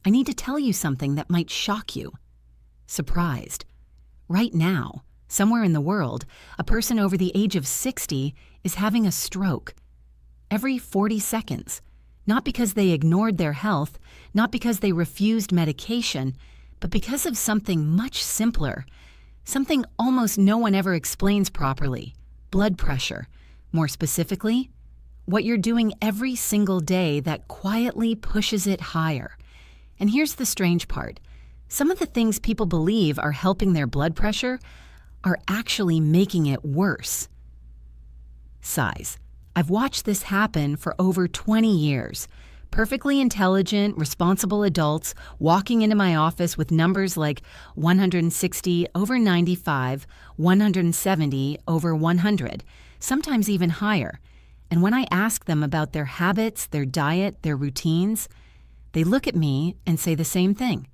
I need to tell you something that might shock you. Surprised. Right now, somewhere in the world, a person over the age of 60 is having a stroke. Every 40 seconds. Not because they ignored their health, not because they refused medication, but because of something much simpler. Something almost no one ever explains properly. Blood pressure. More specifically, what you're doing every single day that quietly pushes it higher. And here's the strange part. Some of the things people believe are helping their blood pressure are actually making it worse. Size. I've watched this happen for over 20 years. Perfectly intelligent, responsible adults walking into my office with numbers like 160 over 95, 170 over 100, sometimes even higher. And when I ask them about their habits, their diet, their routines, they look at me and say the same thing.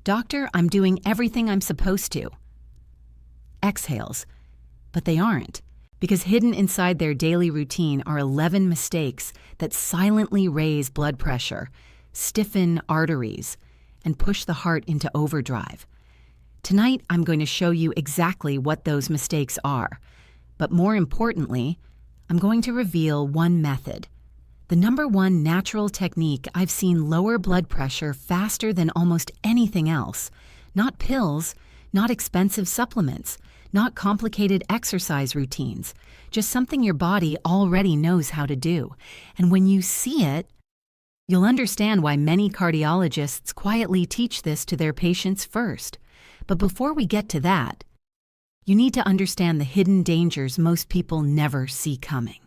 Doctor, I'm doing everything I'm supposed to. Exhales. But they aren't. Because hidden inside their daily routine are 11 mistakes that silently raise blood pressure, stiffen arteries, and push the heart into overdrive. Tonight, I'm going to show you exactly what those mistakes are. But more importantly, I'm going to reveal one method. The #1 natural technique I've seen lower blood pressure faster than almost anything else. Not pills, not expensive supplements, not complicated exercise routines, just something your body already knows how to do. And when you see it, you'll understand why many cardiologists quietly teach this to their patients first. But before we get to that, you need to understand the hidden dangers most people never see coming.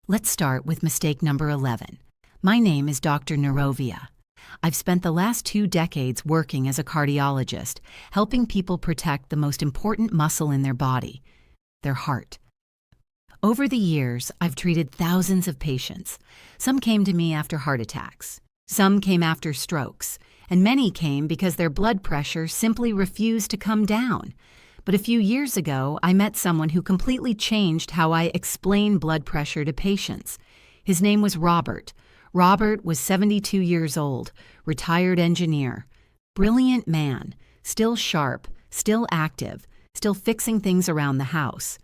Let's start with mistake number 11. My name is Dr. Narovia. I've spent the last 2 decades working as a cardiologist, helping people protect the most important muscle in their body, their heart. Over the years, I've treated thousands of patients. Some came to me after heart attacks. Some came after strokes. And many came because their blood pressure simply refused to come down. But a few years ago, I met someone who completely changed how I explain blood pressure to patients. His name was Robert. Robert was 72 years old, retired engineer. Brilliant man, still sharp, still active, still fixing things around the house.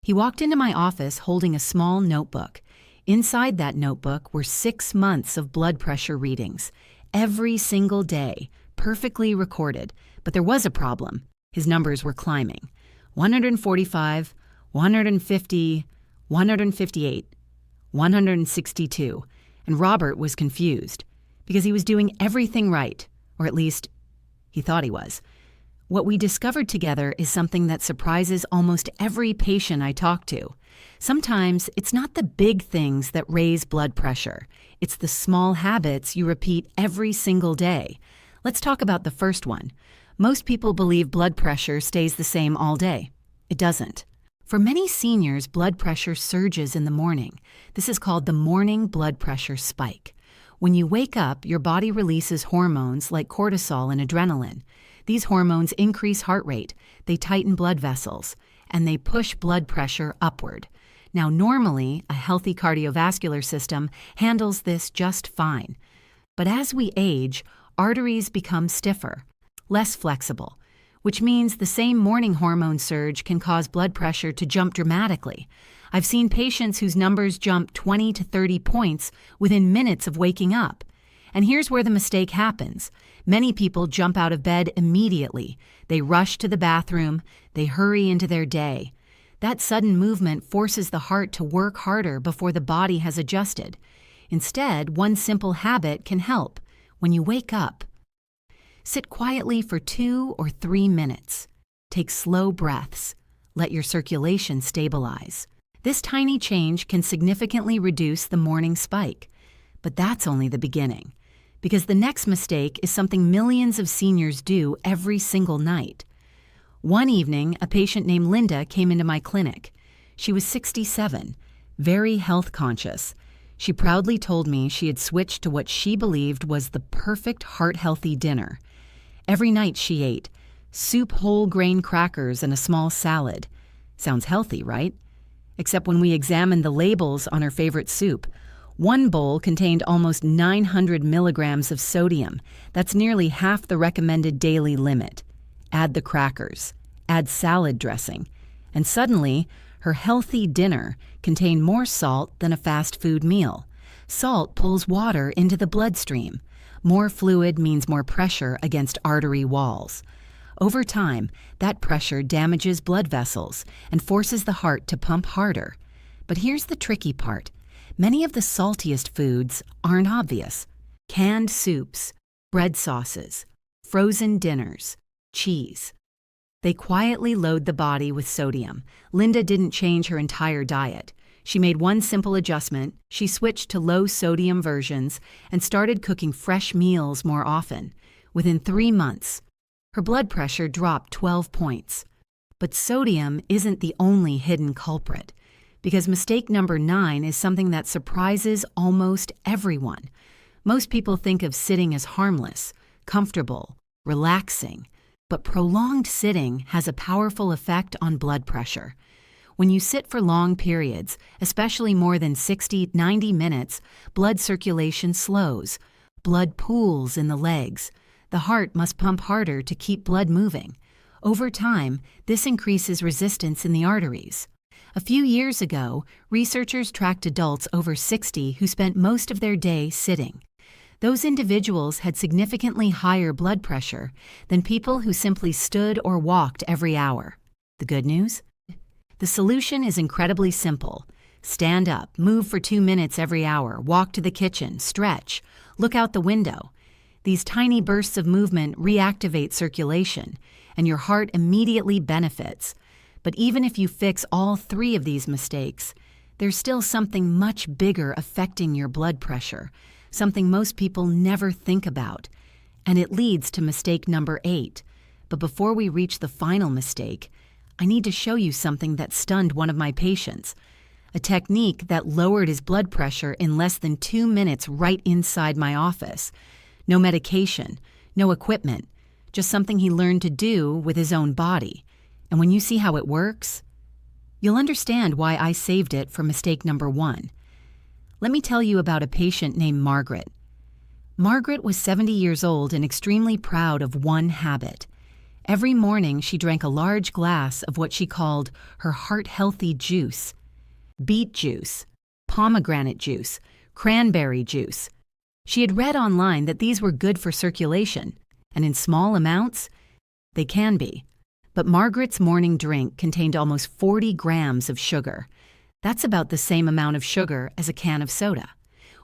He walked into my office holding a small notebook. Inside that notebook were 6 months of blood pressure readings, every single day, perfectly recorded. But there was a problem. His numbers were climbing. 145, 150, 158, 162. And Robert was confused because he was doing everything right, or at least he thought he was. What we discovered together is something that surprises almost every patient I talk to. Sometimes it's not the big things that raise blood pressure. It's the small habits you repeat every single day. Let's talk about the first one. Most people believe blood pressure stays the same all day. It doesn't. For many seniors, blood pressure surges in the morning. This is called the morning blood pressure spike. When you wake up, your body releases hormones like cortisol and adrenaline. These hormones increase heart rate, they tighten blood vessels, and they push blood pressure upward. Now, normally, a healthy cardiovascular system handles this just fine. But as we age, arteries become stiffer, less flexible, which means the same morning hormone surge can cause blood pressure to jump dramatically. I've seen patients whose numbers jump 20 to 30 points within minutes of waking up. And here's where the mistake happens. Many people jump out of bed immediately. They rush to the bathroom. They hurry into their day. That sudden movement forces the heart to work harder before the body has adjusted. Instead, one simple habit can help. When you wake up, sit quietly for 2 or 3 minutes. Take slow breaths. Let your circulation stabilize. This tiny change can significantly reduce the morning spike. But that's only the beginning. Because the next mistake is something millions of seniors do every single night. One evening, a patient named Linda came into my clinic. She was 67, very health conscious. She proudly told me she had switched to what she believed was the perfect heart-healthy dinner. Every night she ate soup, whole grain crackers, and a small salad. Sounds healthy, right? Except when we examined the labels on her favorite soup, One bowl contained almost 900 milligrams of sodium. That's nearly half the recommended daily limit. Add the crackers, add salad dressing, and suddenly, her healthy dinner contained more salt than a fast food meal. Salt pulls water into the bloodstream. More fluid means more pressure against artery walls. Over time, that pressure damages blood vessels and forces the heart to pump harder. But here's the tricky part. Many of the saltiest foods aren't obvious. Canned soups, bread sauces, frozen dinners, cheese. They quietly load the body with sodium. Linda didn't change her entire diet. She made one simple adjustment. She switched to low-sodium versions and started cooking fresh meals more often. Within 3 months, her blood pressure dropped 12 points. But sodium isn't the only hidden culprit, because mistake number 9 is something that surprises almost everyone. Most people think of sitting as harmless, comfortable, relaxing, but prolonged sitting has a powerful effect on blood pressure. When you sit for long periods, especially more than 60-90 minutes, blood circulation slows. Blood pools in the legs. The heart must pump harder to keep blood moving. Over time, this increases resistance in the arteries. A few years ago, researchers tracked adults over 60 who spent most of their day sitting. Those individuals had significantly higher blood pressure than people who simply stood or walked every hour. The good news? The solution is incredibly simple. Stand up, move for 2 minutes every hour, walk to the kitchen, stretch, look out the window. These tiny bursts of movement reactivate circulation, and your heart immediately benefits. But even if you fix all 3 of these mistakes, there's still something much bigger affecting your blood pressure, something most people never think about. And it leads to mistake number 8. But before we reach the final mistake, I need to show you something that stunned one of my patients. A technique that lowered his blood pressure in less than 2 minutes right inside my office. No medication, no equipment, just something he learned to do with his own body. And when you see how it works, you'll understand why I saved it for mistake number 1. Let me tell you about a patient named Margaret. Margaret was 70 years old and extremely proud of one habit. Every morning she drank a large glass of what she called her heart-healthy juice. Beet juice, pomegranate juice, cranberry juice. She had read online that these were good for circulation, and in small amounts, they can be. But Margaret's morning drink contained almost 40 grams of sugar. That's about the same amount of sugar as a can of soda.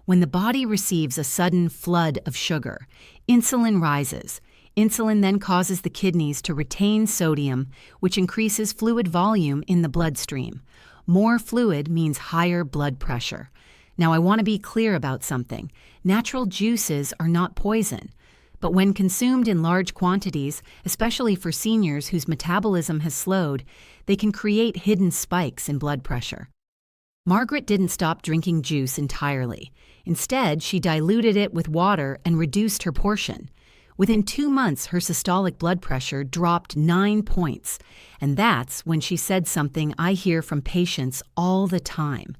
When the body receives a sudden flood of sugar, insulin rises. Insulin then causes the kidneys to retain sodium, which increases fluid volume in the bloodstream. More fluid means higher blood pressure. Now, I want to be clear about something. Natural juices are not poison, but when consumed in large quantities, especially for seniors whose metabolism has slowed, they can create hidden spikes in blood pressure. Margaret didn't stop drinking juice entirely. Instead, she diluted it with water and reduced her portion. Within 2 months, her systolic blood pressure dropped 9 points, and that's when she said something I hear from patients all the time.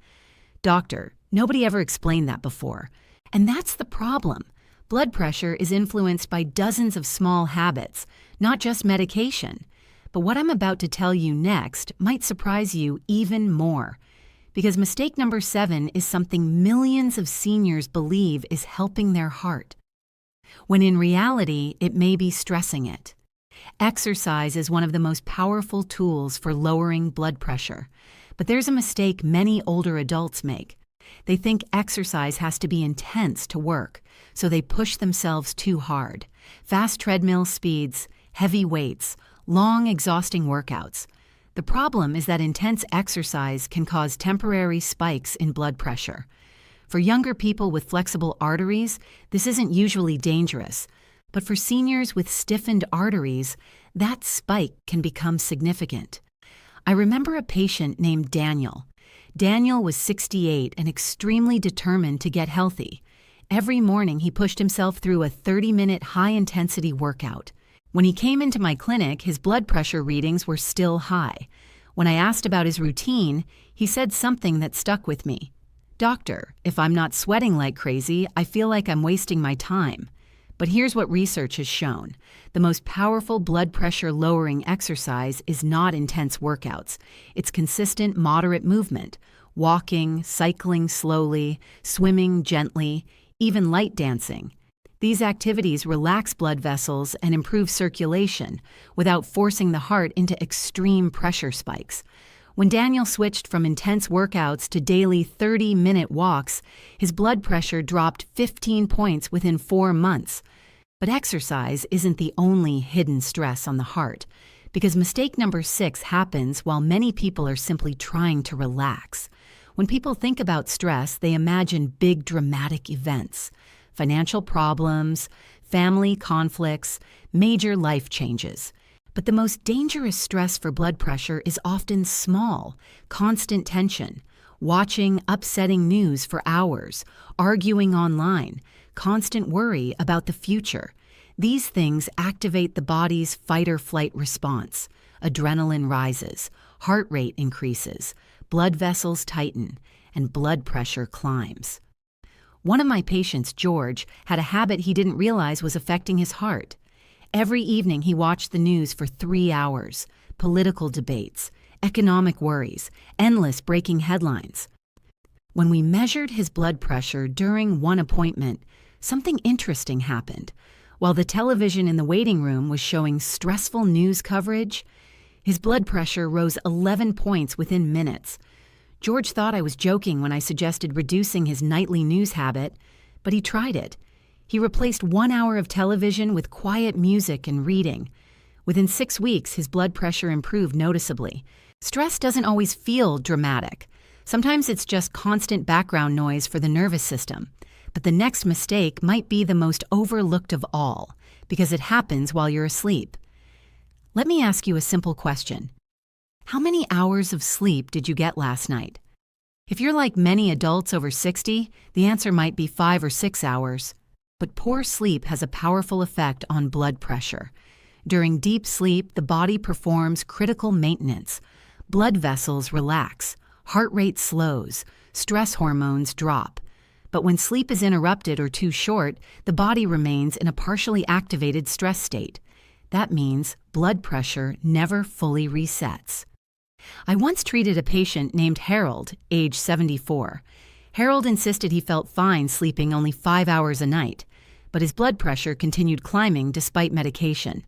"Doctor, nobody ever explained that before." And that's the problem. Blood pressure is influenced by dozens of small habits, not just medication. But what I'm about to tell you next might surprise you even more. Because mistake number 7 is something millions of seniors believe is helping their heart, when in reality, it may be stressing it. Exercise is one of the most powerful tools for lowering blood pressure. But there's a mistake many older adults make. They think exercise has to be intense to work, so they push themselves too hard. Fast treadmill speeds, heavy weights, long, exhausting workouts. The problem is that intense exercise can cause temporary spikes in blood pressure. For younger people with flexible arteries, this isn't usually dangerous. But for seniors with stiffened arteries, that spike can become significant. I remember a patient named Daniel. Daniel was 68 and extremely determined to get healthy. Every morning he pushed himself through a 30-minute high-intensity workout. When he came into my clinic, his blood pressure readings were still high. When I asked about his routine, he said something that stuck with me. Doctor, if I'm not sweating like crazy, I feel like I'm wasting my time. But here's what research has shown. The most powerful blood pressure lowering exercise is not intense workouts. It's consistent, moderate movement. Walking, cycling slowly, swimming gently, even light dancing. These activities relax blood vessels and improve circulation without forcing the heart into extreme pressure spikes. When Daniel switched from intense workouts to daily 30-minute walks, his blood pressure dropped 15 points within 4 months. But exercise isn't the only hidden stress on the heart, because mistake number 6 happens while many people are simply trying to relax. When people think about stress, they imagine big dramatic events, financial problems, family conflicts, major life changes. But the most dangerous stress for blood pressure is often small, constant tension, watching upsetting news for hours, arguing online, constant worry about the future. These things activate the body's fight-or-flight response. Adrenaline rises, heart rate increases, blood vessels tighten, and blood pressure climbs. One of my patients, George, had a habit he didn't realize was affecting his heart. Every evening he watched the news for 3 hours, political debates, economic worries, endless breaking headlines. When we measured his blood pressure during one appointment, something interesting happened. While the television in the waiting room was showing stressful news coverage, his blood pressure rose 11 points within minutes. George thought I was joking when I suggested reducing his nightly news habit, but he tried it. He replaced 1 hour of television with quiet music and reading. Within 6 weeks, his blood pressure improved noticeably. Stress doesn't always feel dramatic. Sometimes it's just constant background noise for the nervous system. But the next mistake might be the most overlooked of all, because it happens while you're asleep. Let me ask you a simple question. How many hours of sleep did you get last night? If you're like many adults over 60, the answer might be 5 or 6 hours. But poor sleep has a powerful effect on blood pressure. During deep sleep, the body performs critical maintenance. Blood vessels relax, heart rate slows, stress hormones drop. But when sleep is interrupted or too short, the body remains in a partially activated stress state. That means blood pressure never fully resets. I once treated a patient named Harold, age 74. Harold insisted he felt fine sleeping only 5 hours a night, but his blood pressure continued climbing despite medication.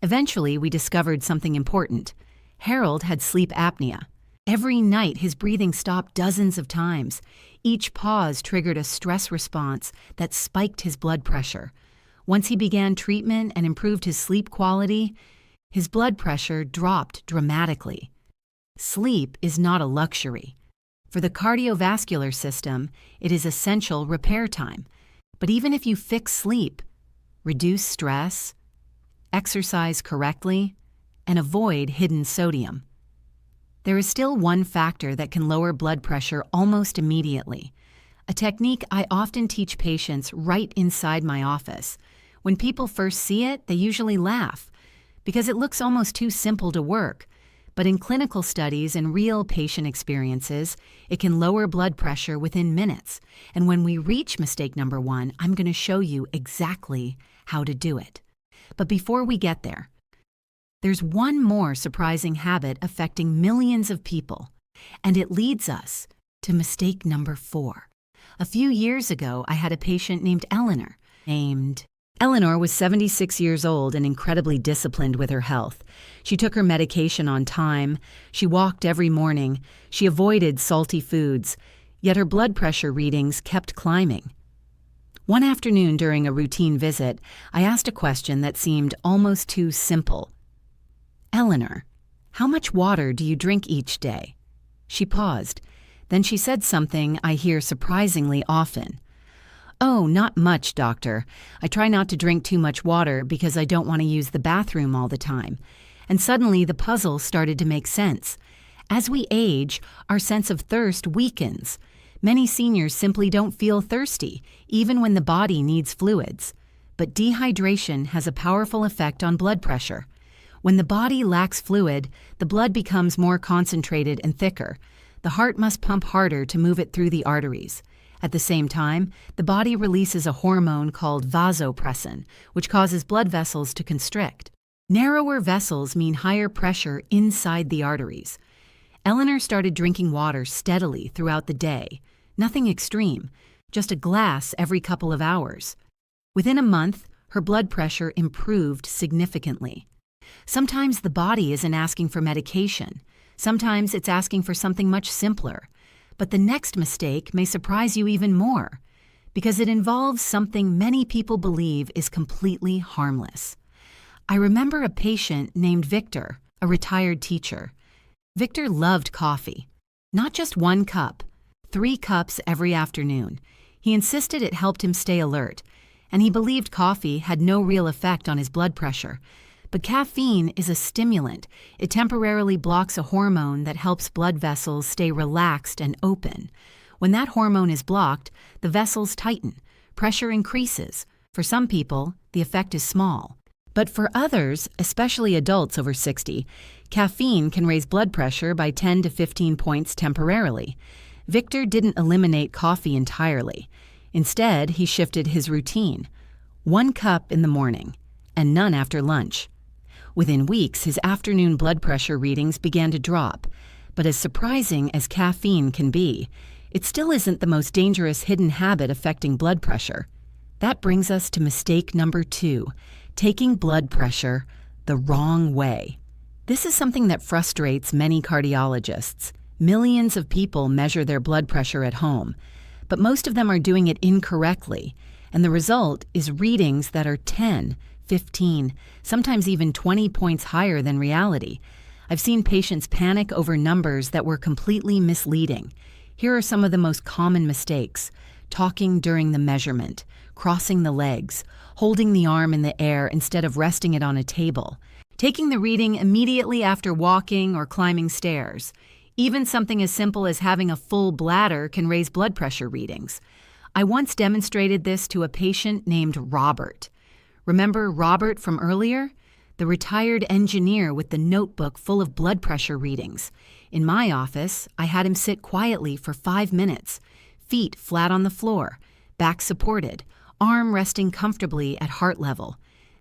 Eventually, we discovered something important. Harold had sleep apnea. Every night, his breathing stopped dozens of times. Each pause triggered a stress response that spiked his blood pressure. Once he began treatment and improved his sleep quality, his blood pressure dropped dramatically. Sleep is not a luxury. For the cardiovascular system, it is essential repair time. But even if you fix sleep, reduce stress, exercise correctly, and avoid hidden sodium, there is still one factor that can lower blood pressure almost immediately. A technique I often teach patients right inside my office. When people first see it, they usually laugh because it looks almost too simple to work. But in clinical studies and real patient experiences, it can lower blood pressure within minutes. And when we reach mistake number 1, I'm going to show you exactly how to do it. But before we get there, there's one more surprising habit affecting millions of people, and it leads us to mistake number 4. A few years ago, I had a patient named Eleanor. Eleanor was 76 years old and incredibly disciplined with her health. She took her medication on time, she walked every morning, she avoided salty foods, yet her blood pressure readings kept climbing. One afternoon during a routine visit, I asked a question that seemed almost too simple. "Eleanor, how much water do you drink each day?" She paused. Then she said something I hear surprisingly often. "Oh, not much, doctor. I try not to drink too much water because I don't want to use the bathroom all the time." And suddenly the puzzle started to make sense. As we age, our sense of thirst weakens. Many seniors simply don't feel thirsty, even when the body needs fluids. But dehydration has a powerful effect on blood pressure. When the body lacks fluid, the blood becomes more concentrated and thicker. The heart must pump harder to move it through the arteries. At the same time, the body releases a hormone called vasopressin, which causes blood vessels to constrict. Narrower vessels mean higher pressure inside the arteries. Eleanor started drinking water steadily throughout the day. Nothing extreme, just a glass every couple of hours. Within a month, her blood pressure improved significantly. Sometimes the body isn't asking for medication. Sometimes it's asking for something much simpler. But the next mistake may surprise you even more, because it involves something many people believe is completely harmless. I remember a patient named Victor, a retired teacher. Victor loved coffee. Not just 1 cup, 3 cups every afternoon. He insisted it helped him stay alert, and he believed coffee had no real effect on his blood pressure. But caffeine is a stimulant. It temporarily blocks a hormone that helps blood vessels stay relaxed and open. When that hormone is blocked, the vessels tighten. Pressure increases. For some people, the effect is small. But for others, especially adults over 60, caffeine can raise blood pressure by 10 to 15 points temporarily. Victor didn't eliminate coffee entirely. Instead, he shifted his routine. 1 cup in the morning, and none after lunch. Within weeks, his afternoon blood pressure readings began to drop. But as surprising as caffeine can be, it still isn't the most dangerous hidden habit affecting blood pressure. That brings us to mistake number 2, taking blood pressure the wrong way. This is something that frustrates many cardiologists. Millions of people measure their blood pressure at home, but most of them are doing it incorrectly, and the result is readings that are 10, 15, sometimes even 20 points higher than reality. I've seen patients panic over numbers that were completely misleading. Here are some of the most common mistakes: talking during the measurement, crossing the legs, holding the arm in the air instead of resting it on a table, taking the reading immediately after walking or climbing stairs. Even something as simple as having a full bladder can raise blood pressure readings. I once demonstrated this to a patient named Robert. Remember Robert from earlier? The retired engineer with the notebook full of blood pressure readings. In my office, I had him sit quietly for 5 minutes, feet flat on the floor, back supported, arm resting comfortably at heart level.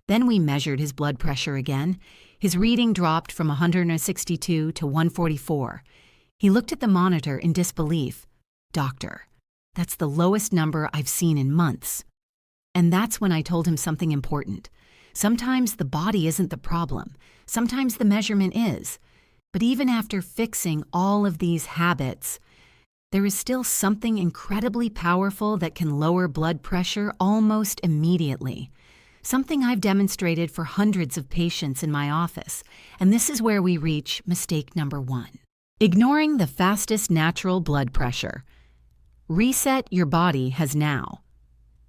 Then we measured his blood pressure again. His reading dropped from 162 to 144. He looked at the monitor in disbelief. "Doctor, that's the lowest number I've seen in months." And that's when I told him something important. Sometimes the body isn't the problem. Sometimes the measurement is. But even after fixing all of these habits, there is still something incredibly powerful that can lower blood pressure almost immediately. Something I've demonstrated for hundreds of patients in my office. And this is where we reach mistake number 1. Ignoring the fastest natural blood pressure. Reset your body has now.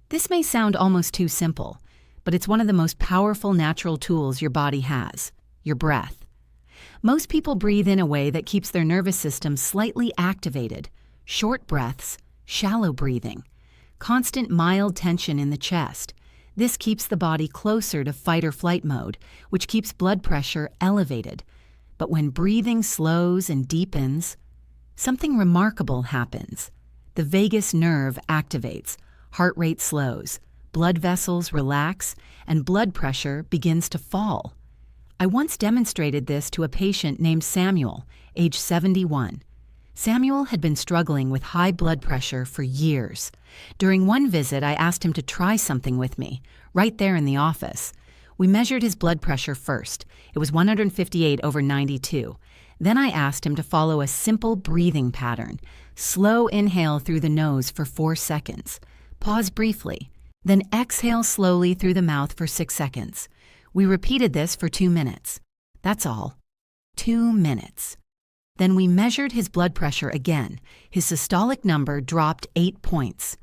This may sound almost too simple, but it's one of the most powerful natural tools your body has: your breath. Most people breathe in a way that keeps their nervous system slightly activated. Short breaths, shallow breathing, constant mild tension in the chest. This keeps the body closer to fight or flight mode, which keeps blood pressure elevated. But when breathing slows and deepens, something remarkable happens. The vagus nerve activates, heart rate slows, blood vessels relax, and blood pressure begins to fall. I once demonstrated this to a patient named Samuel, age 71. Samuel had been struggling with high blood pressure for years. During one visit, I asked him to try something with me, right there in the office. We measured his blood pressure first. It was 158/92. Then I asked him to follow a simple breathing pattern. Slow inhale through the nose for 4 seconds. Pause briefly. Then exhale slowly through the mouth for 6 seconds. We repeated this for 2 minutes. That's all. 2 minutes. Then we measured his blood pressure again. His systolic number dropped 8 points.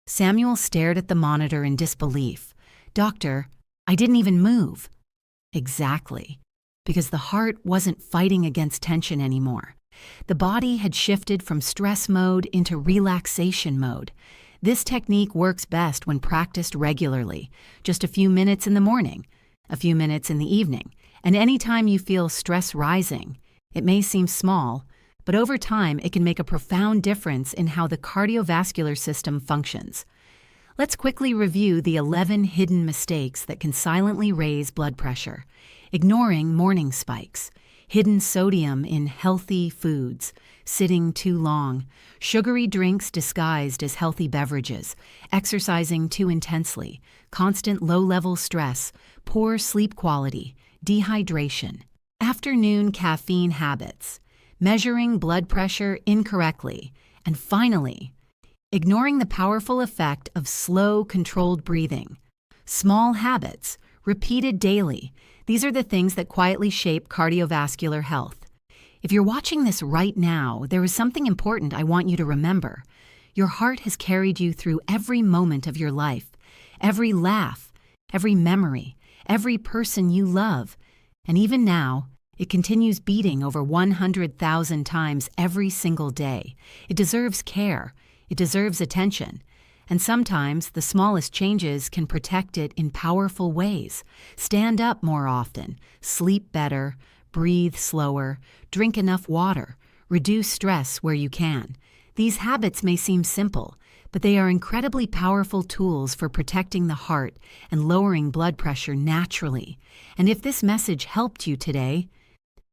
Samuel stared at the monitor in disbelief. "Doctor, I didn't even move." Exactly. Because the heart wasn't fighting against tension anymore. The body had shifted from stress mode into relaxation mode. This technique works best when practiced regularly, just a few minutes in the morning, a few minutes in the evening, and anytime you feel stress rising. It may seem small, but over time it can make a profound difference in how the cardiovascular system functions. Let's quickly review the 11 hidden mistakes that can silently raise blood pressure. Ignoring morning spikes, hidden sodium in healthy foods, sitting too long, sugary drinks disguised as healthy beverages, exercising too intensely, constant low-level stress, poor sleep quality, dehydration, afternoon caffeine habits, measuring blood pressure incorrectly, and finally, ignoring the powerful effect of slow, controlled breathing. Small habits, repeated daily, these are the things that quietly shape cardiovascular health. If you're watching this right now, there is something important I want you to remember. Your heart has carried you through every moment of your life, every laugh, every memory, every person you love. And even now, it continues beating over 100,000 times every single day. It deserves care. It deserves attention. And sometimes the smallest changes can protect it in powerful ways. Stand up more often, sleep better, breathe slower, drink enough water, reduce stress where you can. These habits may seem simple, but they are incredibly powerful tools for protecting the heart and lowering blood pressure naturally. And if this message helped you today,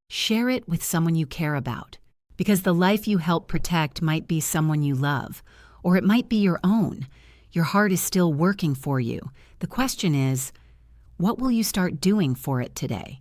share it with someone you care about. Because the life you help protect might be someone you love, or it might be your own. Your heart is still working for you. The question is, what will you start doing for it today?